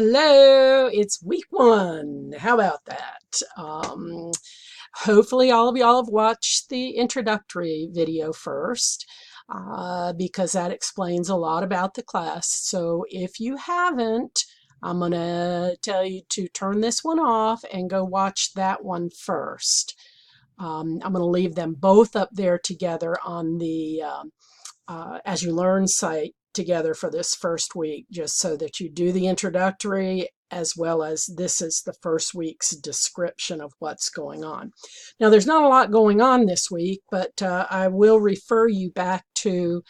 Hello, it's week one. How about that? Hopefully all of y'all have watched the introductory video first because that explains a lot about the class. So if you haven't, I'm going to tell you to turn this one off and go watch that one first. I'm going to leave them both up there together on the As You Learn site together for this first week, just so that you do the introductory as well as this is the first week's description of what's going on. Now, there's not a lot going on this week, but I will refer you back to,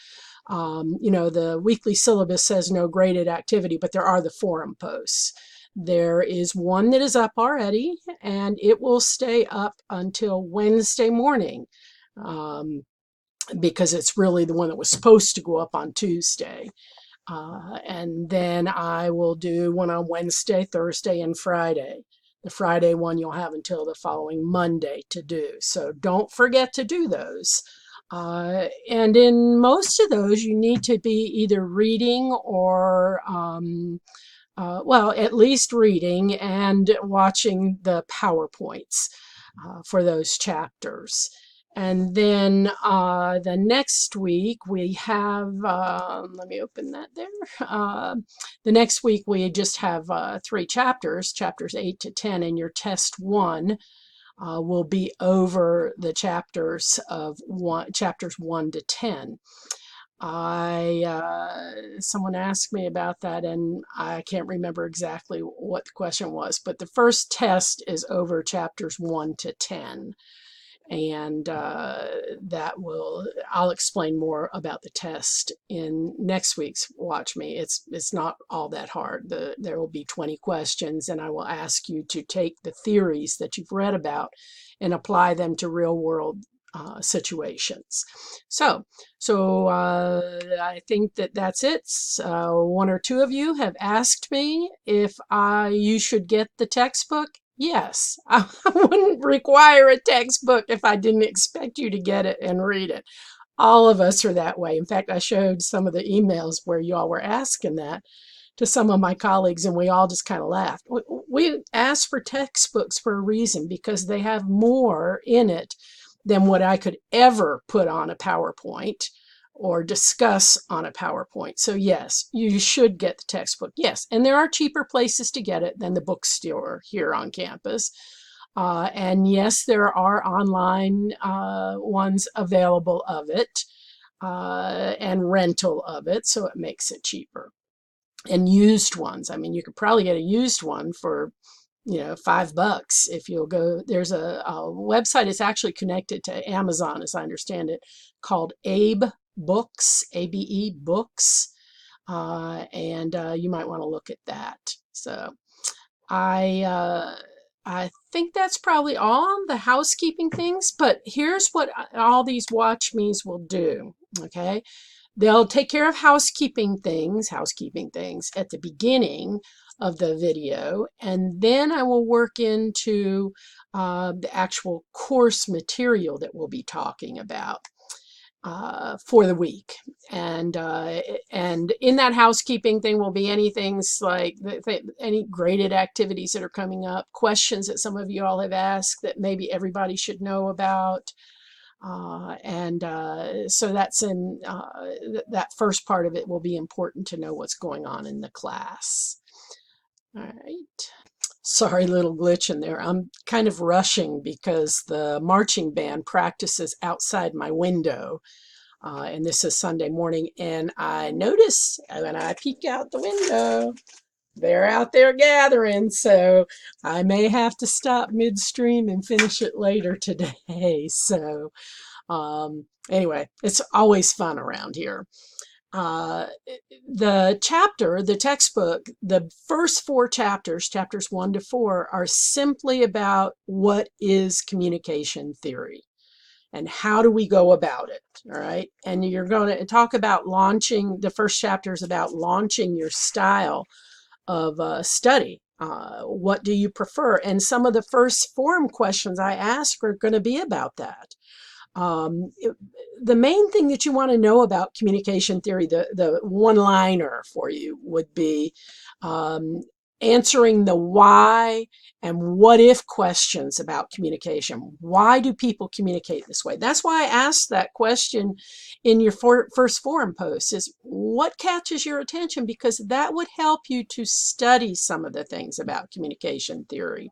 the weekly syllabus says no graded activity, but there are the forum posts. There is one that is up already, and it will stay up until Wednesday morning. Because it's really the one that was supposed to go up on Tuesday. And then I will do one on Wednesday, Thursday, and Friday. The Friday one you'll have until the following Monday to do. So don't forget to do those. And in most of those, you need to be either reading or, well, at least reading and watching the PowerPoints for those chapters. And then the next week we have, let me open that there. The next week we just have 3 chapters, chapters 8 to 10, and your test 1 will be over the chapters chapters 1 to 10. Someone asked me about that and I can't remember exactly what the question was, but the first test is over chapters 1 to 10. And I'll explain more about the test in next week's Watch Me. It's not all that hard. There will be 20 questions, and I will ask you to take the theories that you've read about and apply them to real world situations. So I think that's it. One or two of you have asked me if you should get the textbook. Yes, I wouldn't require a textbook if I didn't expect you to get it and read it. All of us are that way. In fact, I showed some of the emails where you all were asking that to some of my colleagues, and we all just kind of laughed. We asked for textbooks for a reason, because they have more in it than what I could ever put on a PowerPoint or discuss on a PowerPoint. So yes, you should get the textbook. Yes, and there are cheaper places to get it than the bookstore here on campus. And yes, there are online ones available of it and rental of it, so it makes it cheaper. And used ones, I mean, you could probably get a used one for $5 if you'll go. There's a website, it's actually connected to Amazon as I understand it, called Abe Books, ABE Books, and you might want to look at that. So I think that's probably all the housekeeping things, but here's what all these Watch Me's will do, okay? They'll take care of housekeeping things at the beginning of the video, and then I will work into the actual course material that we'll be talking about for the week. And in that housekeeping thing will be anything like any graded activities that are coming up, questions that some of you all have asked that maybe everybody should know about. So that's in that first part of it will be important to know what's going on in the class. All right. Sorry, little glitch in there. I'm kind of rushing because the marching band practices outside my window. And this is Sunday morning, and I notice when I peek out the window, they're out there gathering, so I may have to stop midstream and finish it later today. So anyway, it's always fun around here. The textbook, the first 4 chapters, chapters 1 to 4, are simply about what is communication theory and how do we go about it. All right. And you're going to talk about launching. The first chapter is about launching your style of study. What do you prefer? And some of the first forum questions I ask are going to be about that. The main thing that you want to know about communication theory, the one-liner for you would be answering the why and what if questions about communication. Why do people communicate this way? That's why I asked that question in your first forum post, is what catches your attention, because that would help you to study some of the things about communication theory.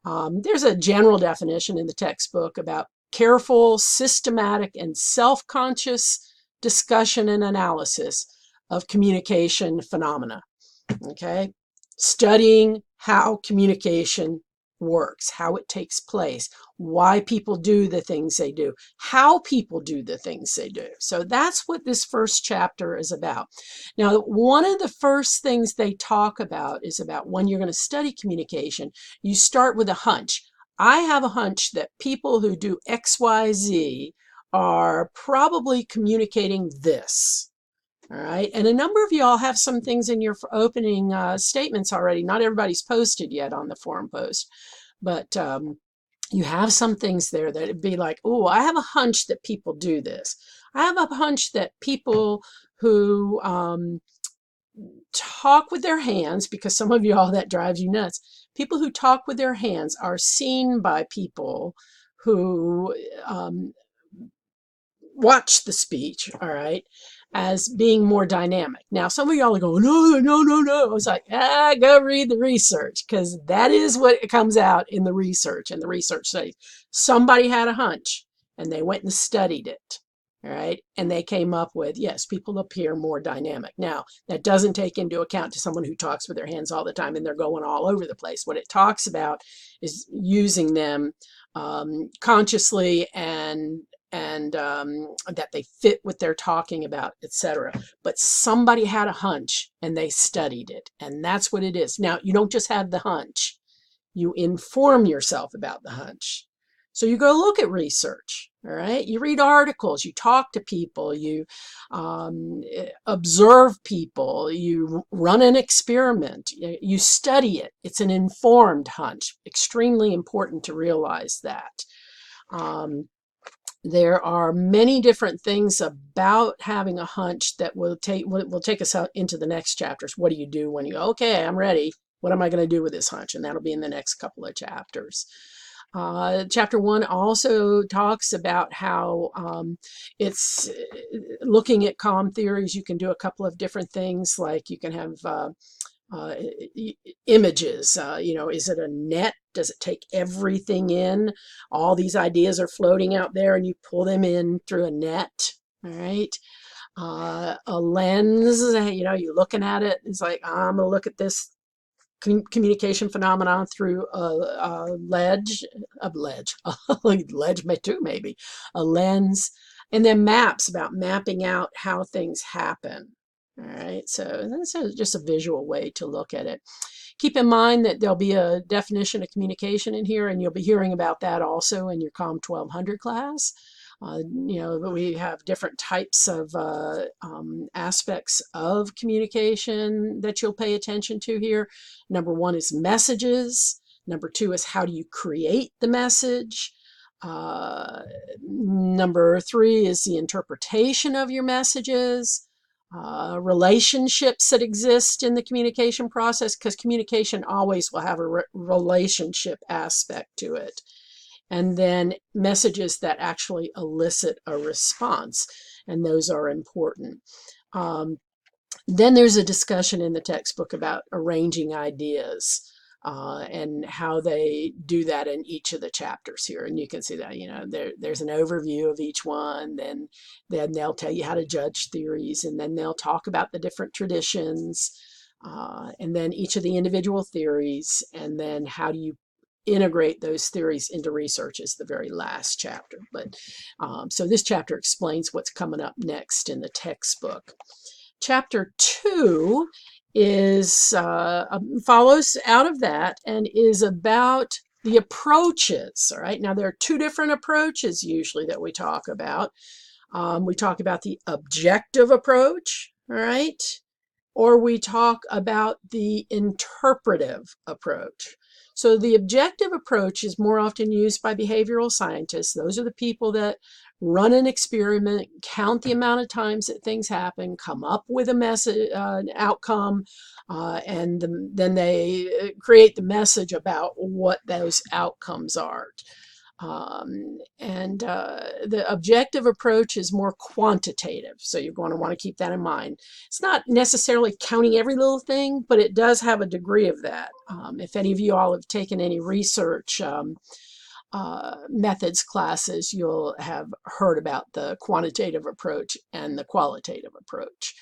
There's a general definition in the textbook about careful, systematic, and self-conscious discussion and analysis of communication phenomena. Okay, studying how communication works, how it takes place, why people do the things they do, how people do the things they do. So that's what this first chapter is about. Now, one of the first things they talk about is about when you're going to study communication, you start with a hunch. I have a hunch that people who do XYZ are probably communicating this. All right, and a number of y'all have some things in your opening statements already. Not everybody's posted yet on the forum post, but you have some things there that would be like, oh, I have a hunch that people do this. I have a hunch that people who talk with their hands, because some of y'all, that drives you nuts. People who talk with their hands are seen by people who watch the speech, all right, as being more dynamic. Now, some of y'all are going, no, no, no, no. I was like, go read the research, because that is what comes out in the research and the research studies. Somebody had a hunch and they went and studied it, all right, and they came up with, yes, people appear more dynamic. Now, that doesn't take into account to someone who talks with their hands all the time and they're going all over the place. What it talks about is using them consciously and that they fit what they're talking about, etc. But somebody had a hunch and they studied it, and that's what it is. Now, you don't just have the hunch, you inform yourself about the hunch. So you go look at research, all right? You read articles, you talk to people, you observe people, you run an experiment, you study it. It's an informed hunch. Extremely important to realize that. There are many different things about having a hunch that will take us out into the next chapters. What do you do when you go, okay, I'm ready. What am I going to do with this hunch? And that'll be in the next couple of chapters. Chapter 1 also talks about how it's looking at comm theories. You can do a couple of different things, like you can have images. Is it a net? Does it take everything in? All these ideas are floating out there and you pull them in through a net, all right? A lens, you're looking at it. It's like, I'm going to look at this communication phenomenon through a ledge, maybe, a lens, and then maps, about mapping out how things happen. All right, so that's just a visual way to look at it. Keep in mind that there'll be a definition of communication in here, and you'll be hearing about that also in your COM 1200 class. We have different types of aspects of communication that you'll pay attention to here. Number 1 is messages. Number 2 is how do you create the message. Number 3 is the interpretation of your messages. Relationships that exist in the communication process, because communication always will have a relationship aspect to it. And then messages that actually elicit a response, and those are important. Then there's a discussion in the textbook about arranging ideas and how they do that in each of the chapters here. And you can see that, there's an overview of each one, then they'll tell you how to judge theories, and then they'll talk about the different traditions, and then each of the individual theories, and then how do you integrate those theories into research is the very last chapter. But so this chapter explains what's coming up next in the textbook. Chapter 2 is follows out of that and is about the approaches. All right, now there are 2 different approaches usually that we talk about. We talk about the objective approach, all right, or we talk about the interpretive approach. So the objective approach is more often used by behavioral scientists. Those are the people that run an experiment, count the amount of times that things happen, come up with a message, outcome, and then they create the message about what those outcomes are. The objective approach is more quantitative, so you're going to want to keep that in mind. It's not necessarily counting every little thing, but it does have a degree of that. If any of you all have taken any research methods classes, you'll have heard about the quantitative approach and the qualitative approach.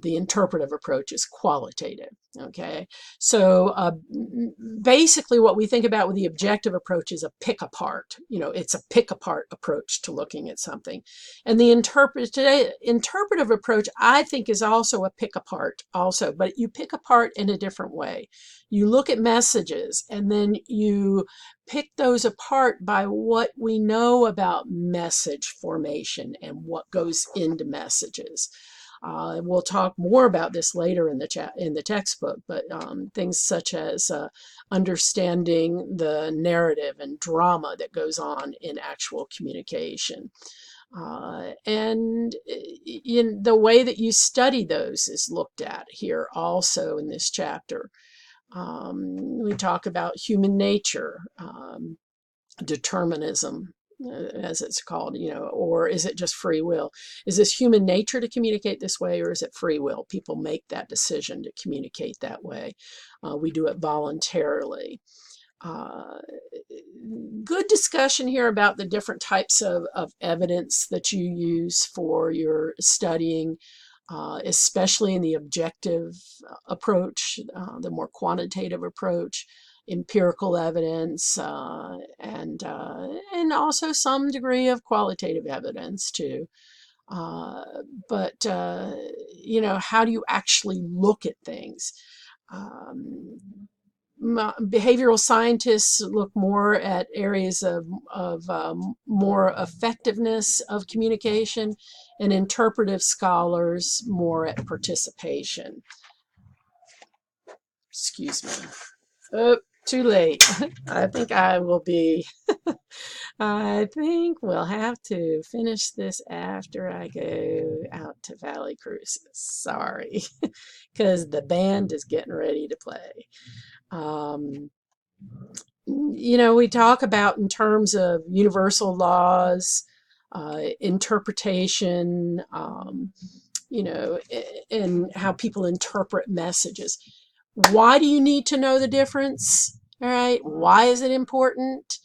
The interpretive approach is qualitative. Okay, so basically what we think about with the objective approach is a pick apart. It's a pick apart approach to looking at something. And the interpretive approach, I think, is also a pick apart also, but you pick apart in a different way. You look at messages and then you pick those apart by what we know about message formation and what goes into messages. We'll talk more about this later in the textbook, but things such as understanding the narrative and drama that goes on in actual communication. And in the way that you study those is looked at here also in this chapter. We talk about human nature, determinism, as it's called, or is it just free will? Is this human nature to communicate this way, or is it free will? People make that decision to communicate that way. We do it voluntarily. Good discussion here about the different types of evidence that you use for your studying, especially in the objective approach, the more quantitative approach, empirical evidence, and also some degree of qualitative evidence too. But how do you actually look at things? Behavioral scientists look more at areas of more effectiveness of communication, and interpretive scholars more at participation. Excuse me. Oh, too late. I think we'll have to finish this after I go out to Valley Cruises. Sorry, because the band is getting ready to play. We talk about in terms of universal laws, interpretation, and how people interpret messages. Why do you need to know the difference? All right. Why is it important?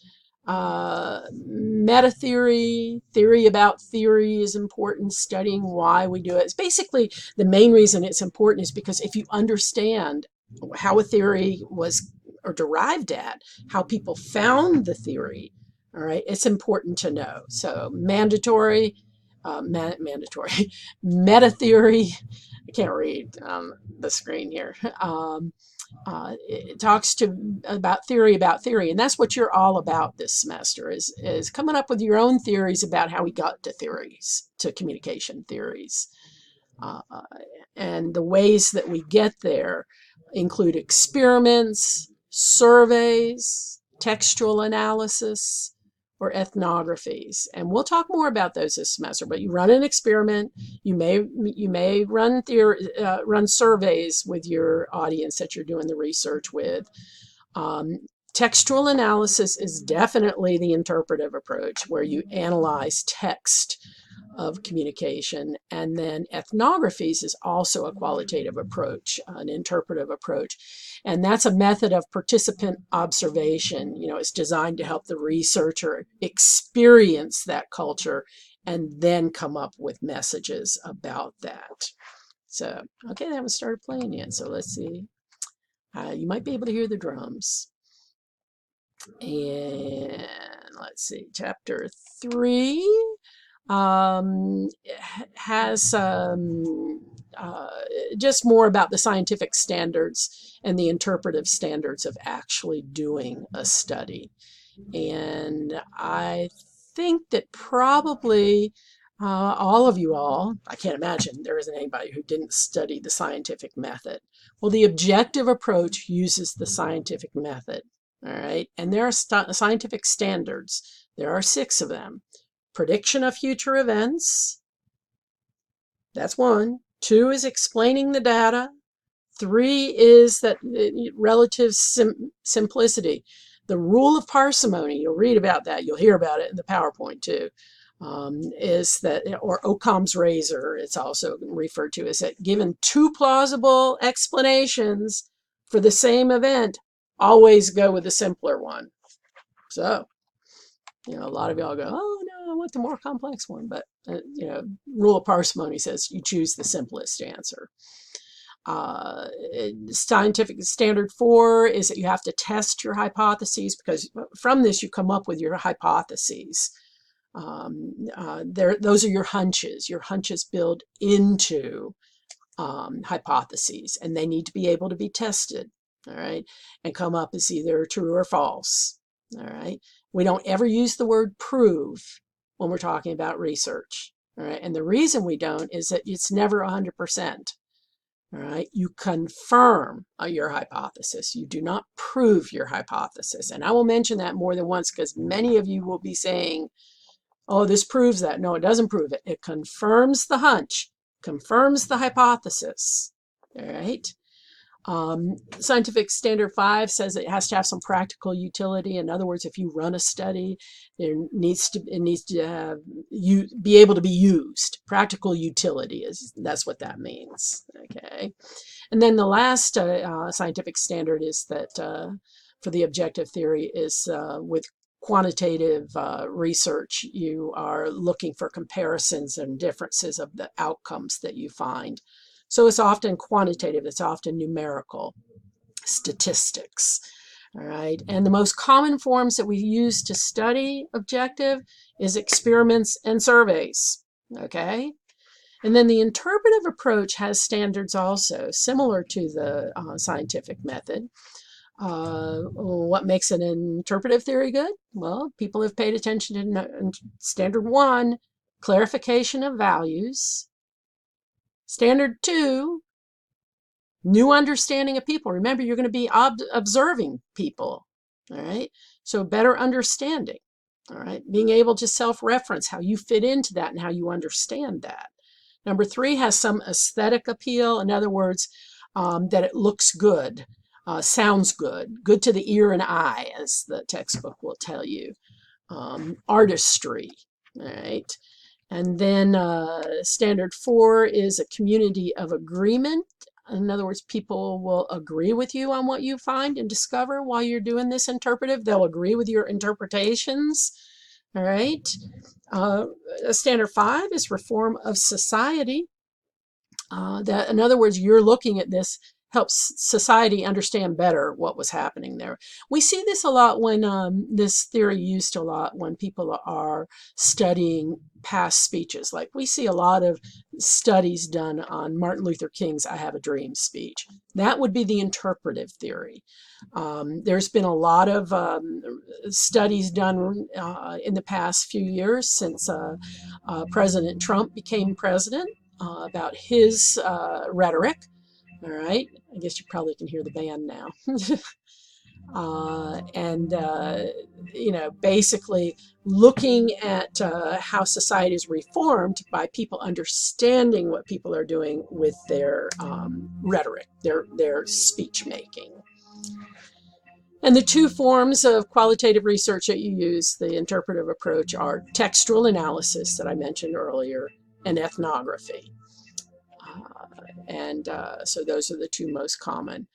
Meta theory about theory is important. Studying why we do it. It's basically the main reason it's important is because if you understand how a theory was or derived at, how people found the theory, all right, it's important to know. So mandatory, meta theory. I can't read the screen here. It talks about theory, and that's what you're all about this semester is coming up with your own theories about how we got to communication theories. And the ways that we get there include experiments, surveys, textual analysis, or ethnographies. And we'll talk more about those this semester, but you run an experiment, you may run surveys with your audience that you're doing the research with. Textual analysis is definitely the interpretive approach, where you analyze text of communication. And then ethnographies is also a qualitative approach, an interpretive approach. And that's a method of participant observation. It's designed to help the researcher experience that culture and then come up with messages about that. So, okay, they haven't started playing yet. So let's see. You might be able to hear the drums. And let's see, chapter 3 has just more about the scientific standards and the interpretive standards of actually doing a study. And I think that probably all of you all, I can't imagine there isn't anybody who didn't study the scientific method. Well, the objective approach uses the scientific method, all right? And there are scientific standards. There are 6 of them. prediction of future events. That's one. Two is explaining the data. Three is that relative simplicity. The rule of parsimony, you'll read about that, you'll hear about it in the PowerPoint too, is that, or Occam's razor, it's also referred to, is that given two plausible explanations for the same event, always go with the simpler one. So, a lot of y'all go, oh no, I want the more complex one, but rule of parsimony says you choose the simplest answer. Scientific standard 4 is that you have to test your hypotheses, because from this you come up with your hypotheses. Those are your hunches. Your hunches build into hypotheses, and they need to be able to be tested, all right, and come up as either true or false, all right. We don't ever use the word prove when we're talking about research, all right, and the reason we don't is that it's never 100%. All right, you confirm your hypothesis. You do not prove your hypothesis. And I will mention that more than once, because many of you will be saying, oh, this proves that. No, it doesn't prove it. It confirms the hunch, confirms the hypothesis. All right. Scientific standard 5 says it has to have some practical utility. In other words, if you run a study, it needs to be able to be used. Practical utility that's what that means. Okay, and then the last scientific standard is that for the objective theory is with quantitative research, you are looking for comparisons and differences of the outcomes that you find. So it's often quantitative, it's often numerical, statistics, all right? And the most common forms that we use to study objective is experiments and surveys, okay? And then the interpretive approach has standards also, similar to the scientific method. What makes an interpretive theory good? Well, people have paid attention to standard 1, clarification of values. Standard 2, new understanding of people. Remember, you're going to be observing people, all right? So better understanding, all right? Being able to self-reference how you fit into that and how you understand that. Number 3 has some aesthetic appeal. In other words, that it looks good, sounds good, good to the ear and eye, as the textbook will tell you. Artistry, all right? And then standard 4 is a community of agreement. In other words, people will agree with you on what you find and discover while you're doing this interpretive. They'll agree with your interpretations. All right. Standard 5 is reform of society. That, in other words, you're looking at this, helps society understand better what was happening there. We see this a lot when this theory used a lot when people are studying past speeches. Like we see a lot of studies done on Martin Luther King's I Have a Dream speech. That would be the interpretive theory. There's been a lot of studies done in the past few years since President Trump became president about his rhetoric. All right, I guess you probably can hear the band now. Basically looking at how society is reformed by people understanding what people are doing with their rhetoric, their speech making. And the 2 forms of qualitative research that you use, the interpretive approach, are textual analysis that I mentioned earlier and ethnography. So those are the 2 most common.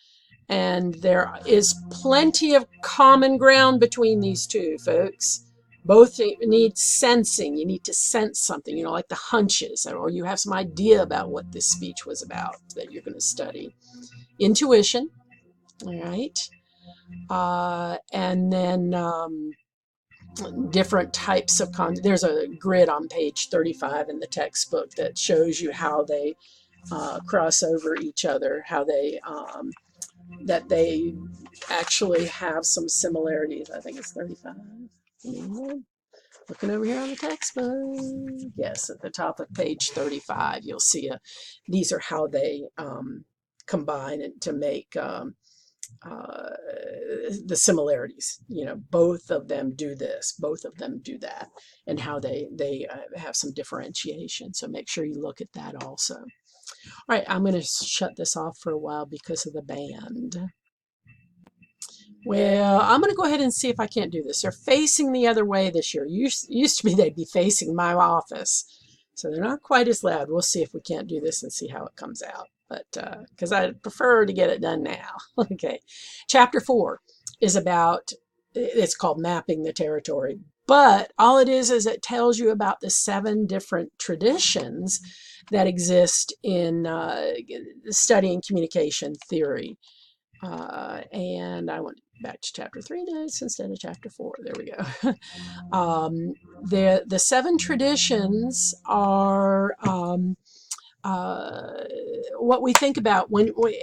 And there is plenty of common ground between these 2, folks. Both need sensing. You need to sense something, like the hunches, or you have some idea about what this speech was about that you're going to study. Intuition, all right? And then different types of content. There's a grid on page 35 in the textbook that shows you how they cross over each other, how they that they actually have some similarities. I think it's 35. Looking over here on the textbook. Yes, at the top of page 35, you'll see these are how they combine to make uh, the similarities. You know, both of them do this, both of them do that, and how they have some differentiation. So make sure you look at that also. All right, I'm going to shut this off for a while because of the band. Well, I'm going to go ahead and see if I can't do this. They're facing the other way this year. Used to be they'd be facing my office. So they're not quite as loud. We'll see if we can't do this and see how it comes out. But because I prefer to get it done now. Okay. Chapter 4 is about, it's called Mapping the Territory. But all it is it tells you about the 7 different traditions that exist in studying communication theory. And I went back to chapter 3 notes instead of chapter 4. There we go. The 7 traditions are what we think about when we,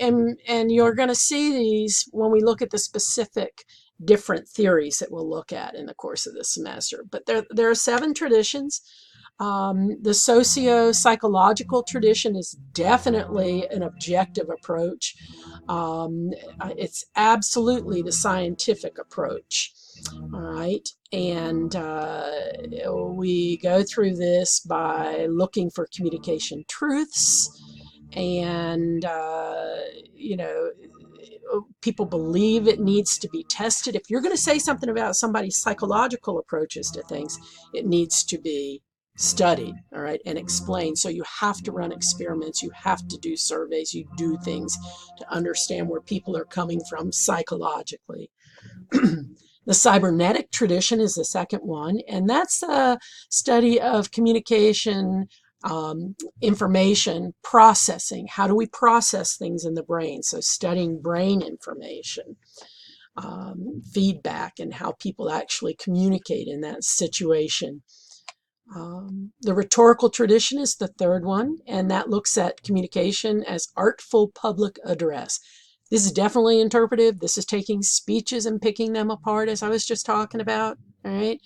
and you're going to see these when we look at the specific different theories that we'll look at in the course of the semester. But there are 7 traditions. The socio-psychological tradition is definitely an objective approach. It's absolutely the scientific approach. All right. And we go through this by looking for communication truths. And, you know, people believe it needs to be tested. If you're going to say something about somebody's psychological approaches to things, it needs to be studied, all right, and explained. So you have to run experiments, you have to do surveys, you do things to understand where people are coming from psychologically. The cybernetic tradition is the second one, and that's the study of communication, information processing. How do we process things in the brain? So studying brain information, feedback, and how people actually communicate in that situation. The rhetorical tradition is the third one, and that looks at communication as artful public address. This is definitely interpretive. This is taking speeches and picking them apart, as I was just talking about. All right.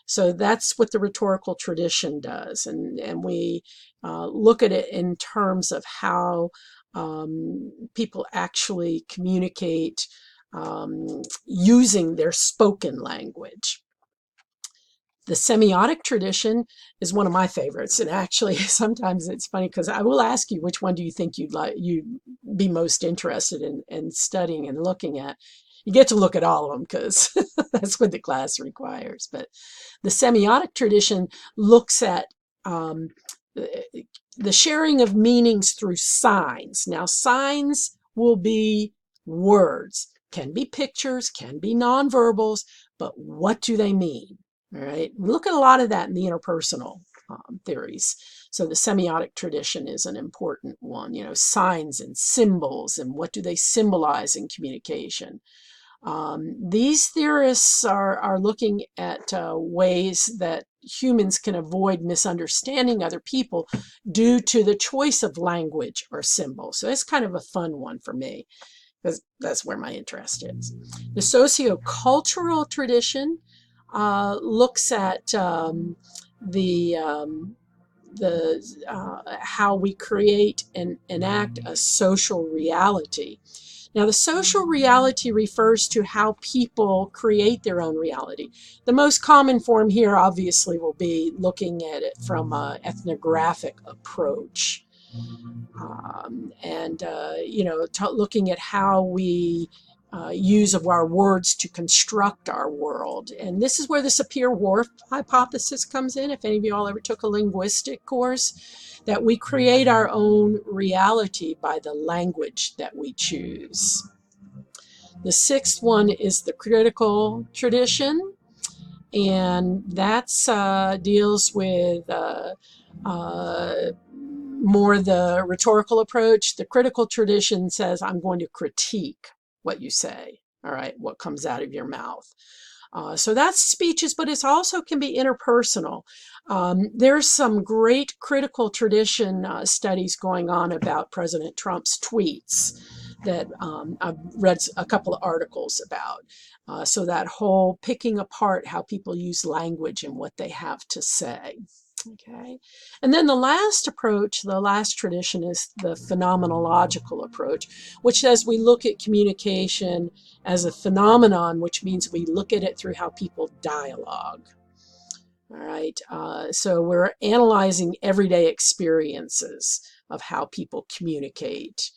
So that's what the rhetorical tradition does. And we look at it in terms of how people actually communicate using their spoken language. The semiotic tradition is one of my favorites, and actually sometimes it's funny because I will ask you which one do you think you'd be most interested in studying and looking at. You get to look at all of them because that's what the class requires. But the semiotic tradition looks at the sharing of meanings through signs. Now, signs will be words, can be pictures, can be nonverbals, but what do they mean? All right, we look at a lot of that in the interpersonal theories. So the semiotic tradition is an important one, you know, signs and symbols and what do they symbolize in communication. These theorists are looking at ways that humans can avoid misunderstanding other people due to the choice of language or symbol. So it's kind of a fun one for me because that's where my interest is. The sociocultural tradition looks at how we create and enact a social reality. Now, the social reality refers to how people create their own reality. The most common form here, obviously, will be looking at it from an ethnographic approach. You know, looking at how we use of our words to construct our world. And this is where the Sapir-Whorf hypothesis comes in, if any of you all ever took a linguistic course, that we create our own reality by the language that we choose. The sixth one is the critical tradition, and that's deals with more the rhetorical approach. The critical tradition says, I'm going to critique what you say, all right, what comes out of your mouth. So that's speeches, but it also can be interpersonal. There's some great critical tradition studies going on about President Trump's tweets that I've read a couple of articles about. So that whole picking apart how people use language and what they have to say. Okay. And then the last approach, the last tradition is the phenomenological approach, which says we look at communication as a phenomenon, which means we look at it through how people dialogue. All right. So we're analyzing everyday experiences of how people communicate.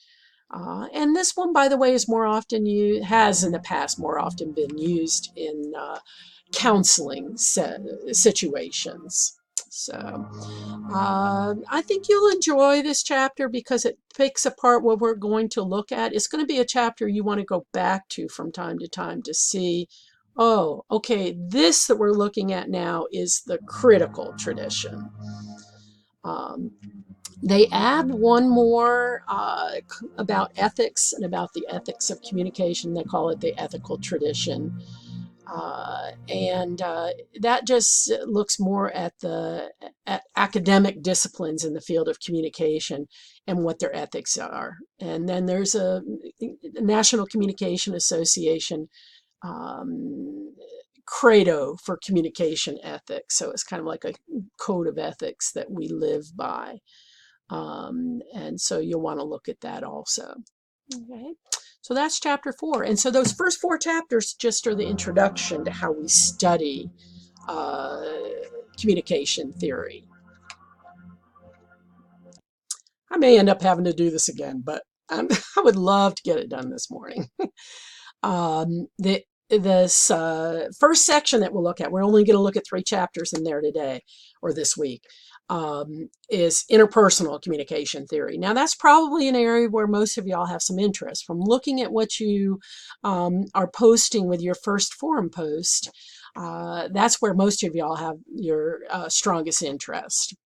And this one, by the way, is more often has in the past more often been used in counseling situations. So I think you'll enjoy this chapter because it picks apart what we're going to look at. It's going to be a chapter you want to go back to from time to time to see, oh, okay, this that we're looking at now is the critical tradition. Um, they add one more about ethics and about the ethics of communication. They call it the ethical tradition. And that just looks more at at academic disciplines in the field of communication and what their ethics are. And then there's a National Communication Association credo for communication ethics. So it's kind of like a code of ethics that we live by. And so you'll want to look at that also. Okay. So that's chapter 4. And so those first 4 chapters just are the introduction to how we study communication theory. I may end up having to do this again, but I would love to get it done this morning. This first section that we'll look at, we're only going to look at 3 chapters in there today or this week, is interpersonal communication theory. Now, that's probably an area where most of y'all have some interest. From looking at what you are posting with your first forum post, that's where most of y'all have your strongest interest.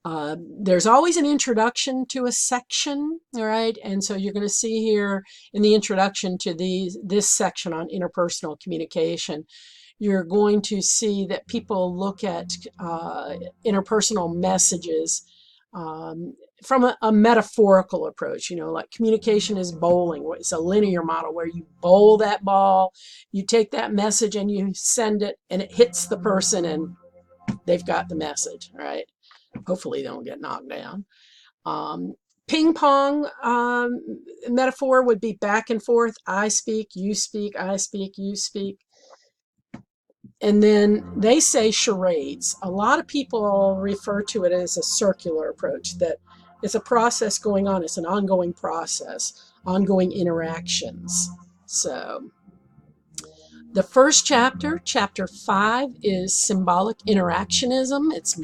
There's always an introduction to a section, all right? And so you're going to see here in the introduction to this section on interpersonal communication, you're going to see that people look at interpersonal messages from a metaphorical approach, like communication is bowling. It's a linear model where you bowl that ball, you take that message and you send it, and it hits the person and they've got the message, right? Hopefully they don't get knocked down. Ping pong metaphor would be back and forth. I speak, you speak, I speak, you speak. And then they say charades. A lot of people refer to it as a circular approach, that it's a process going on. It's an ongoing process, ongoing interactions. So the first chapter, chapter 5, is symbolic interactionism. It's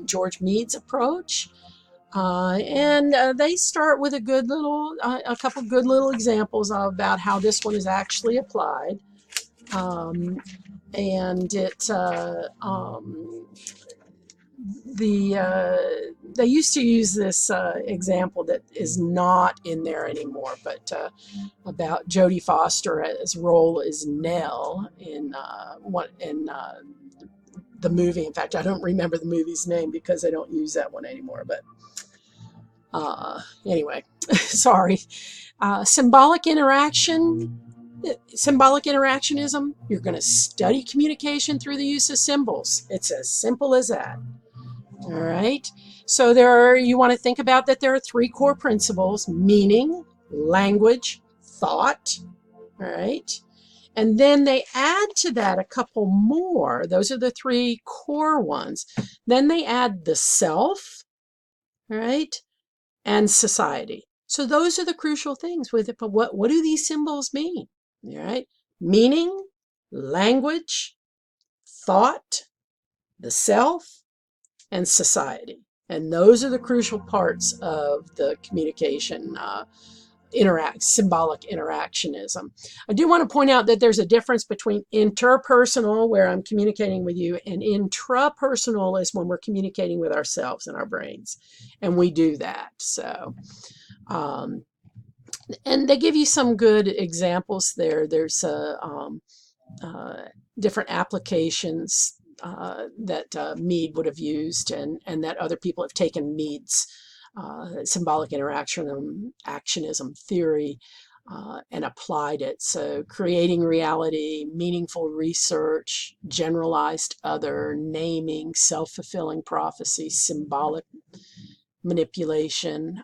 George Mead's approach. And they start with a couple good little examples about how this one is actually applied. And they used to use this example that is not in there anymore, but about Jodie Foster's role as Nell in the movie. In fact, I don't remember the movie's name because I don't use that one anymore. But anyway, sorry. Symbolic interactionism, you're going to study communication through the use of symbols. It's as simple as that. All right. So you want to think about that there are 3 core principles: meaning, language, thought. All right. And then they add to that a couple more. Those are the 3 core ones. Then they add the self, right, and society. So those are the crucial things with it. But what do these symbols mean? All right. Meaning, language, thought, the self, and society. And those are the crucial parts of the communication symbolic interactionism. I do want to point out that there's a difference between interpersonal, where I'm communicating with you, and intrapersonal is when we're communicating with ourselves and our brains. And we do that. So, and they give you some good examples there. There's different applications that Mead would have used, and that other people have taken Mead's symbolic interactionism theory and applied it. So creating reality, meaningful research, generalized other, naming, self-fulfilling prophecy, symbolic manipulation,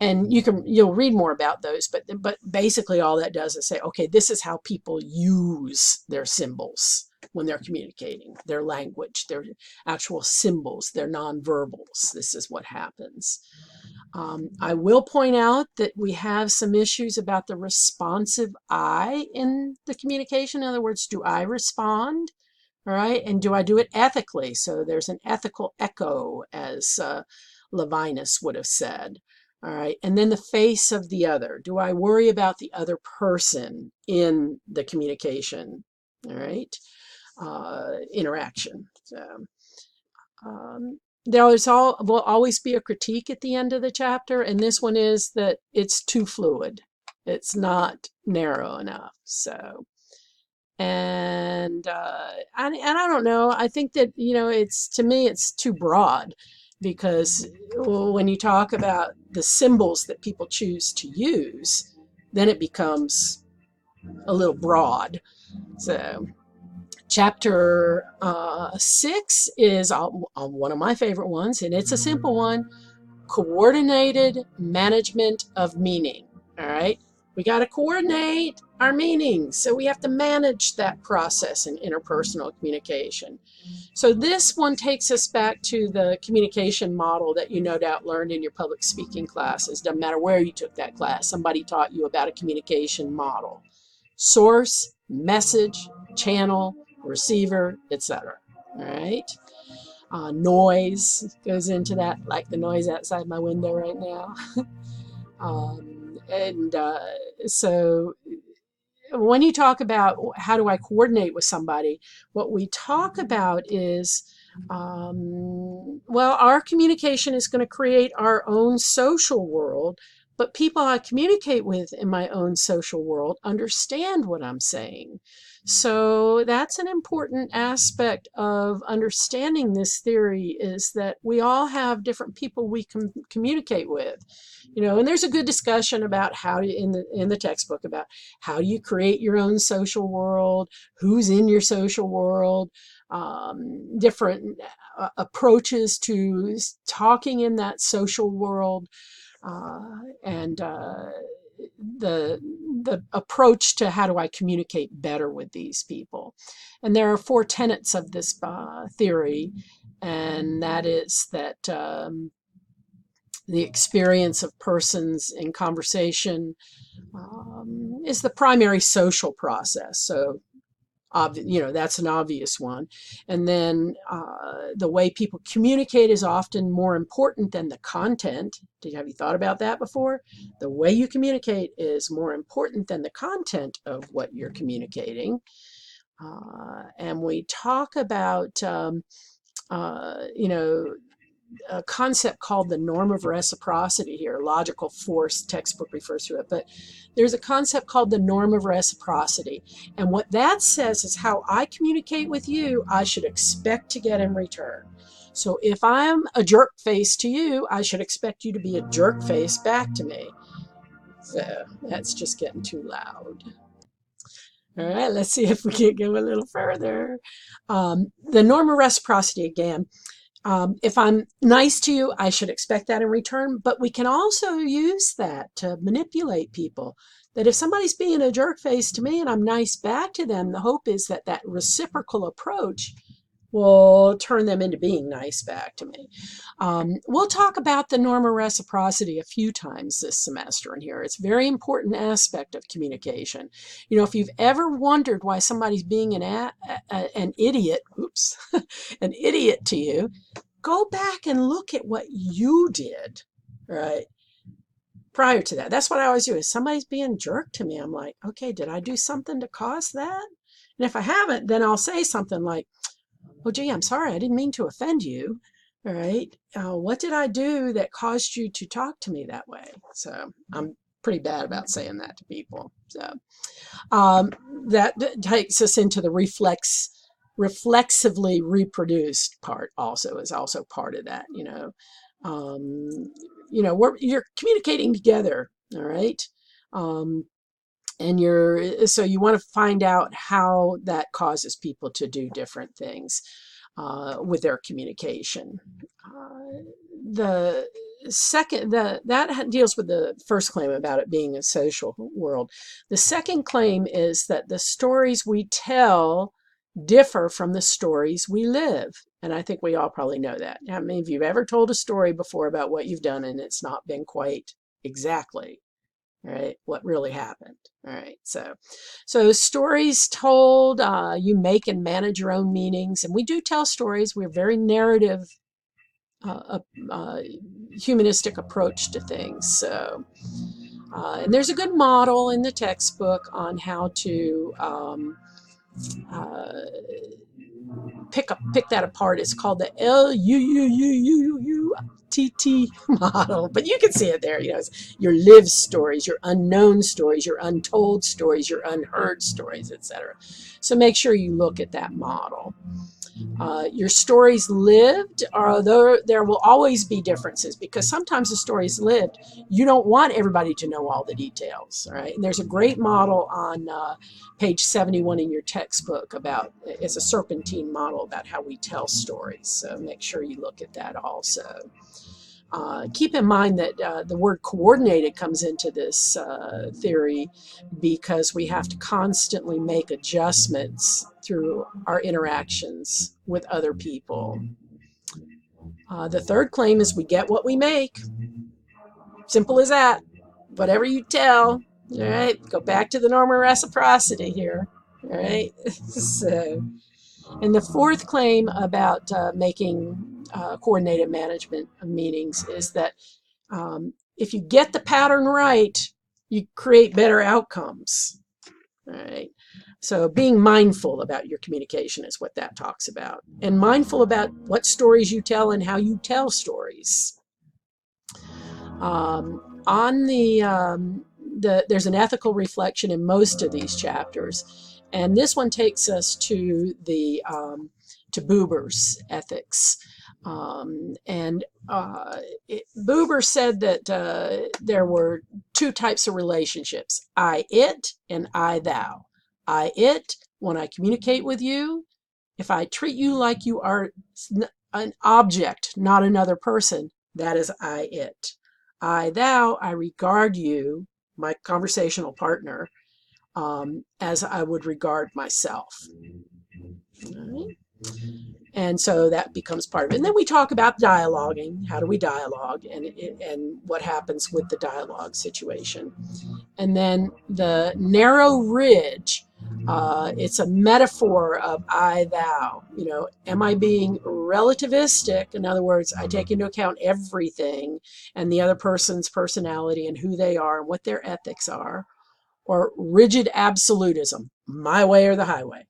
and you'll read more about those, but basically all that does is say, okay, this is how people use their symbols when they're communicating, their language, their actual symbols, their nonverbals. This is what happens. I will point out that we have some issues about the responsive I in the communication. In other words, do I respond? All right, and do I do it ethically? So there's an ethical echo, as Levinas would have said. All right, and then the face of the other. Do I worry about the other person in the communication? All right, interaction. So, will always be a critique at the end of the chapter, and this one is that it's too fluid. It's not narrow enough. So. And I don't know. I think that, to me it's too broad, because when you talk about the symbols that people choose to use, then it becomes a little broad. So chapter 6 is one of my favorite ones, and it's a simple one: coordinated management of meaning. All right. We got to coordinate our meanings. So we have to manage that process in interpersonal communication. So this one takes us back to the communication model that you no doubt learned in your public speaking classes. Doesn't matter where you took that class, somebody taught you about a communication model: source, message, channel, receiver, etc. All right. Noise goes into that, like the noise outside my window right now. And so when you talk about how do I coordinate with somebody, what we talk about is, well, our communication is going to create our own social world, but people I communicate with in my own social world understand what I'm saying. So that's an important aspect of understanding this theory, is that we all have different people we can communicate with. And there's a good discussion about how in the textbook about how do you create your own social world, who's in your social world, different approaches to talking in that social world, and the approach to how do I communicate better with these people. And there are 4 tenets of this theory, and that is that the experience of persons in conversation is the primary social process. So, that's an obvious one. And then the way people communicate is often more important than the content. Have you thought about that before? The way you communicate is more important than the content of what you're communicating. And we talk about, a concept called the norm of reciprocity here. Logical force textbook refers to it, but there's a concept called the norm of reciprocity. And what that says is how I communicate with you, I should expect to get in return. So if I'm a jerk face to you, I should expect you to be a jerk face back to me. So that's just getting too loud. All right, let's see if we can go a little further. The norm of reciprocity again. If I'm nice to you, I should expect that in return. But we can also use that to manipulate people. That if somebody's being a jerk face to me and I'm nice back to them, the hope is that that reciprocal approach will turn them into being nice back to me. We'll talk about the norm of reciprocity a few times this semester in here. It's a very important aspect of communication. If you've ever wondered why somebody's being an idiot, an idiot to you, go back and look at what you did, right, prior to that. That's what I always do. If somebody's being a jerk to me, I'm like, okay, did I do something to cause that? And if I haven't, then I'll say something like, oh, gee, I'm sorry, I didn't mean to offend you. All right. What did I do that caused you to talk to me that way? So I'm pretty bad about saying that to people. So that takes us into the reflexively reproduced part. Is also part of that. You're communicating together. All right. Um, and so you want to find out how that causes people to do different things with their communication. The second, that deals with the first claim about it being a social world. The second claim is that the stories we tell differ from the stories we live. And I think we all probably know that. How many of you have ever told a story before about what you've done and it's not been quite exactly, right, what really happened? All right, so stories told, you make and manage your own meanings, and we do tell stories. We're very narrative, humanistic approach to things. So, and there's a good model in the textbook on how to uh, pick that apart. It's called the LUUUUUTT model, but you can see it there. You know, it's your lived stories, your unknown stories, your untold stories, your unheard stories, etc. So make sure you look at that model. Your stories lived, although there will always be differences, because sometimes the stories lived, you don't want everybody to know all the details, right? And there's a great model on page 71 in your textbook about, it's a serpentine model about how we tell stories. So make sure you look at that also. Keep in mind that the word coordinated comes into this theory because we have to constantly make adjustments through our interactions with other people. The third claim is we get what we make. Simple as that. Whatever you tell, all right, go back to the norm of reciprocity here, all right? So, and the fourth claim about making coordinated management of meetings is that if you get the pattern right, you create better outcomes. All right. So being mindful about your communication is what that talks about, and mindful about what stories you tell and how you tell stories. On there's an ethical reflection in most of these chapters, and this one takes us to the to Buber's ethics. Buber said that there were two types of relationships: I, it, and I, thou. I, it, when I communicate with you, if I treat you like you are an object, not another person, that is I, it. I, thou, I regard you, my conversational partner, as I would regard myself. All right? And so that becomes part of it. And then we talk about dialoguing. How do we dialogue, and what happens with the dialogue situation? And then the narrow ridge, it's a metaphor of I, thou. You know, am I being relativistic? In other words, I take into account everything and the other person's personality and who they are and what their ethics are, or rigid absolutism, my way or the highway.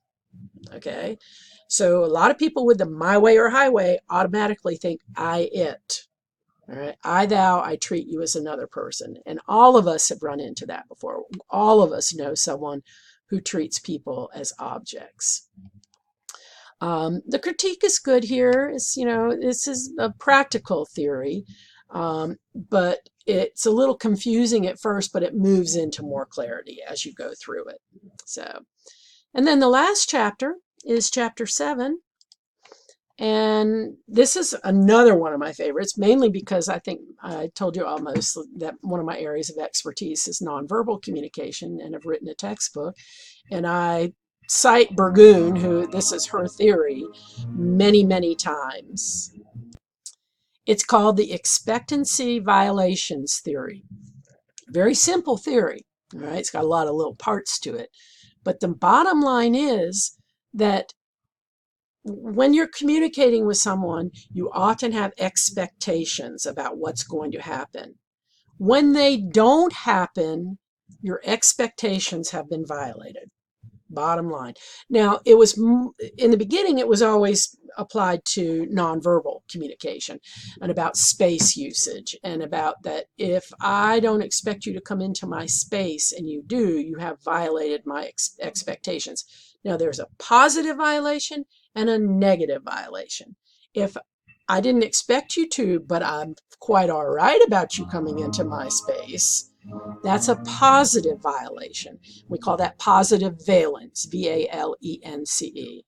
Okay. So a lot of people with the my way or highway automatically think I, it. All right. I, thou, I treat you as another person. And all of us have run into that before. All of us know someone who treats people as objects. The critique is good here. It's, you know, this is a practical theory, but it's a little confusing at first, but it moves into more clarity as you go through it. So, and then the last chapter is chapter 7. And this is another one of my favorites, mainly because I think I told you almost that one of my areas of expertise is nonverbal communication, and I've written a textbook. And I cite Burgoon, who this is her theory, many, many times. It's called the expectancy violations theory. Very simple theory. All right, it's got a lot of little parts to it. But the bottom line is that when you're communicating with someone, you often have expectations about what's going to happen. When they don't happen, your expectations have been violated. Bottom line. Now, it was in the beginning, it was always applied to nonverbal communication and about space usage, and about that if I don't expect you to come into my space and you do, you have violated my expectations. Now, there's a positive violation and a negative violation. If I didn't expect you to, but I'm quite all right about you coming into my space, That's a positive violation. We call that positive valence, VALENCE.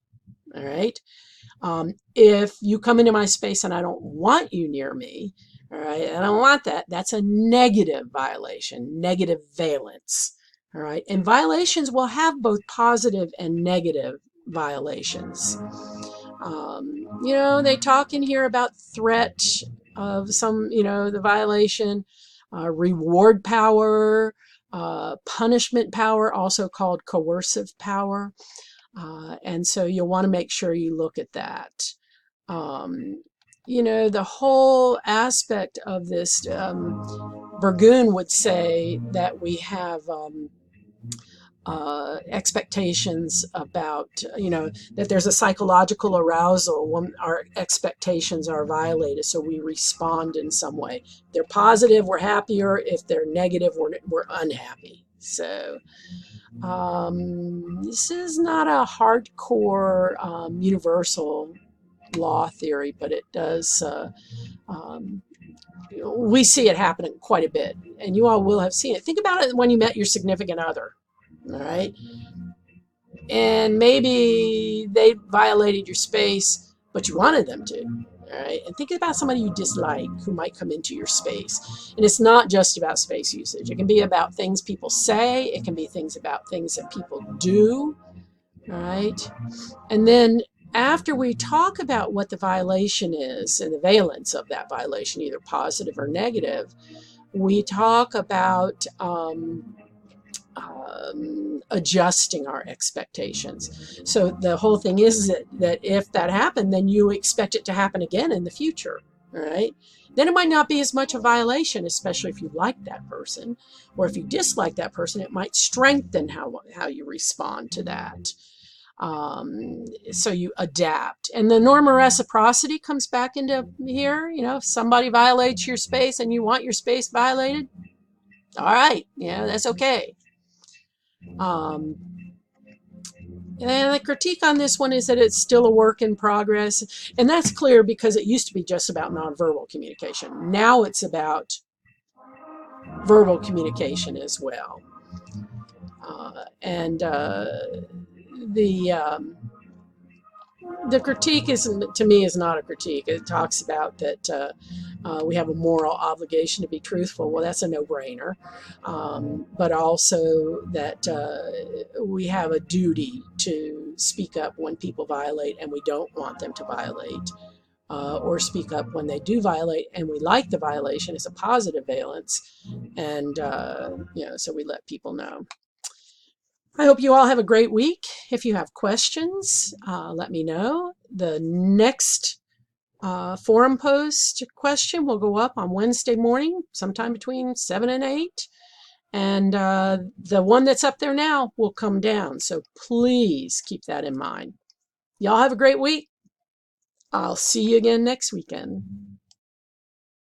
All right. If you come into my space and I don't want you near me, all right, I don't want that, that's a negative violation, negative valence. All right. And violations will have both positive and negative violations. They talk in here about threat of some, the violation, reward power, punishment power, also called coercive power. And so you'll want to make sure you look at that. The whole aspect of this, Burgoon would say that we have expectations about, that there's a psychological arousal when our expectations are violated, so we respond in some way. If they're positive, we're happier. If they're negative, we're unhappy. So this is not a hardcore universal law theory, but it does, we see it happening quite a bit, and you all will have seen it. Think about it when you met your significant other. All right. And maybe they violated your space, but you wanted them to. All right. And think about somebody you dislike who might come into your space. And it's not just about space usage. It can be about things people say. It can be about things that people do. All right. And then after we talk about what the violation is and the valence of that violation, either positive or negative, we talk about adjusting our expectations. So the whole thing is that if that happened, then you expect it to happen again in the future, right? Then it might not be as much a violation, especially if you like that person, or if you dislike that person, it might strengthen how you respond to that. So you adapt. And the norm of reciprocity comes back into here. If somebody violates your space and you want your space violated, all right, that's okay. And the critique on this one is that it's still a work in progress. And that's clear because it used to be just about nonverbal communication. Now it's about verbal communication as well. The critique to me is not a critique. It talks about that we have a moral obligation to be truthful. Well, that's a no-brainer. But also that we have a duty to speak up when people violate and we don't want them to violate, or speak up when they do violate and we like the violation. It's a positive valence, and so we let people know. I hope you all have a great week. If you have questions, let me know. The next forum post question will go up on Wednesday morning, sometime between 7 and 8. And the one that's up there now will come down. So please keep that in mind. Y'all have a great week. I'll see you again next weekend.